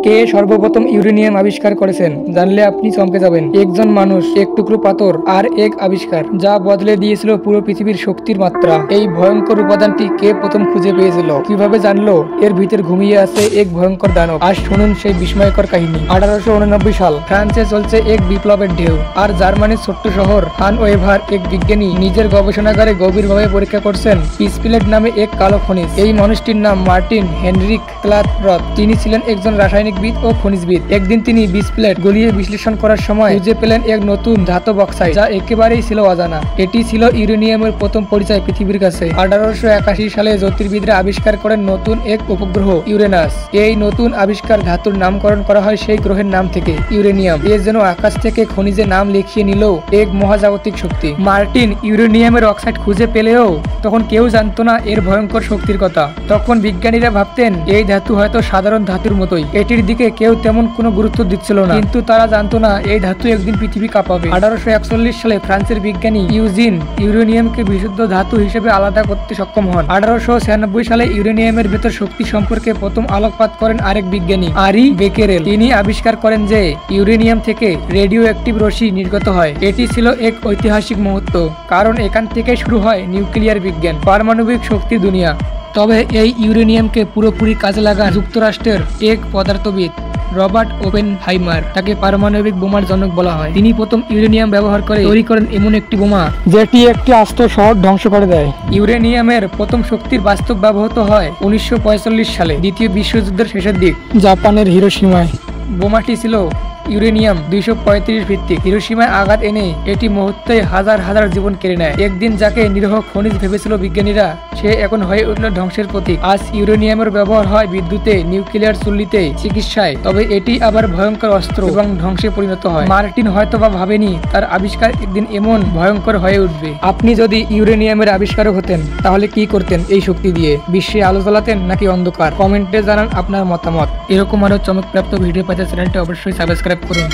কে সর্বপ্রথম ইউরেনিয়াম আবিষ্কার করেছেন জানলে আপনি চমকে যাবেন। একজন মানুষ, এক টুকরো পাথর আর এক আবিষ্কার যা বদলে দিয়েছিল পুরো পৃথিবীর শক্তির মাত্রা। এই ভয়ঙ্কর উপাদানটি কে প্রথম খুঁজে পেয়েছিল, কিভাবে জানলো, এর ভিতর ঘুমিয়ে আছে এক ভয়ঙ্কর দানব। আজ শুনুন সেই বিস্ময়কর কাহিনী। 1889 সাল, ফ্রান্সে চলছে এক বিপ্লবের ঢেউ, আর জার্মানির ছোট্ট শহর হানওয়েভার এক বিজ্ঞানী নিজের গবেষণাগারে গভীরভাবে পরীক্ষা করছেন পিসপিলেট নামে এক কালো খনিজ। এই মানুষটির নাম মার্টিন হেনরিক ক্লাতরথ। তিনি ছিলেন একজন রাসায়নিকবিদ ও খনিজবিদ। একদিন তিনি বিসপ্লেট গলিয়ে বিশ্লেষণ করার সময় খুঁজে পেলেন এক নতুন ধাতব অক্সাইড, যা একেবারেই ছিল অজানা। এটি ছিল ইউরেনিয়ামের প্রথম পরিচয় পৃথিবীর কাছে। 1881 সালে জ্যোতির্বিদরা আবিষ্কার করেন নতুন এক উপগ্রহ ইউরেনাস। এই নতুন আবিষ্কার ধাতুর নামকরণ করা হয় সেই গ্রহের নাম থেকে, ইউরেনিয়াম। এ যেন আকাশ থেকে খনিজে নাম লিখিয়ে নিল এক মহাজাগতিক শক্তি। মার্টিন ইউরেনিয়ামের অক্সাইড খুঁজে পেলেও তখন কেউ জানতো না এর ভয়ঙ্কর শক্তির কথা। তখন বিজ্ঞানীরা ভাবতেন এই ধাতু হয়তো সাধারণ ধাতুর মতোই, এটির দিকে কেউ তেমন কোনো গুরুত্ব দিচ্ছিল না। কিন্তু তারা জানতো না এই ধাতু একদিন পৃথিবী কাঁপাবে। 1841 সালে ফ্রান্সের বিজ্ঞানী ইউজিন ইউরেনিয়ামকে বিশুদ্ধ ধাতু হিসেবে আলাদা করতে সক্ষম হন। 1896 সালে ইউরেনিয়ামের ভেতর শক্তি সম্পর্কে প্রথম আলোকপাত করেন আরেক বিজ্ঞানী, আরি বেকেরেল। তিনি আবিষ্কার করেন যে ইউরেনিয়াম থেকে রেডিও অ্যাক্টিভ রশ্মি নির্গত হয়। এটি ছিল এক ঐতিহাসিক মুহূর্ত, কারণ এখান থেকে শুরু হয় নিউক্লিয়ার বিজ্ঞান, পারমাণবিক শক্তির দুনিয়া। তবে এই ইউরেনিয়ামকে পুরোপুরি কাজে লাগান যুক্তরাষ্ট্রের এক পদার্থবিদ রবার্ট ওপেনহাইমার। তাকে পারমাণবিক বোমার জনক বলা হয়। তিনি প্রথম ইউরেনিয়াম ব্যবহার করে তৈরি করেন এমন একটি বোমা যেটি একটি আস্ত শহর ধ্বংস করে দেয়। ইউরেনিয়ামের প্রথম শক্তির বাস্তব ব্যবহৃত হয় 1945 সালে, দ্বিতীয় বিশ্বযুদ্ধের শেষের দিক, জাপানের হিরোশিমায়। বোমাটি ছিল ইউরেনিয়াম 235 ভিত্তিক। হিরোশিমায় আঘাত এনে এটি মুহূর্তে হাজার হাজার জীবন কেড়ে নেয়। একদিন যাকে নিরীহ খনিজ ভেবেছিল বিজ্ঞানীরা, সে এখন হয়ে উঠল ধ্বংসের প্রতীক। আজ ইউরেনিয়ামের ব্যবহার হয় বিদ্যুতে, নিউক্লিয়ার চুল্লিতে, চিকিৎসায়। তবে এটি আবার ভয়ঙ্কর অস্ত্র এবং ধ্বংসে পরিণত হয়। মার্টিন হয়তোবা ভাবেনি তার আবিষ্কার একদিন এমন ভয়ঙ্কর হয়ে উঠবে। আপনি যদি ইউরেনিয়ামের আবিষ্কারক হতেন তাহলে কি করতেন এই শক্তি দিয়ে? বিশ্বে আলো জ্বালাতেন নাকি অন্ধকার? কমেন্টে জানান আপনার মতামত। এরকম আরো চমকপ্রাপ্ত ভিডিও পেতে চ্যানেলটি অবশ্যই সাবস্ক্রাইব করুন।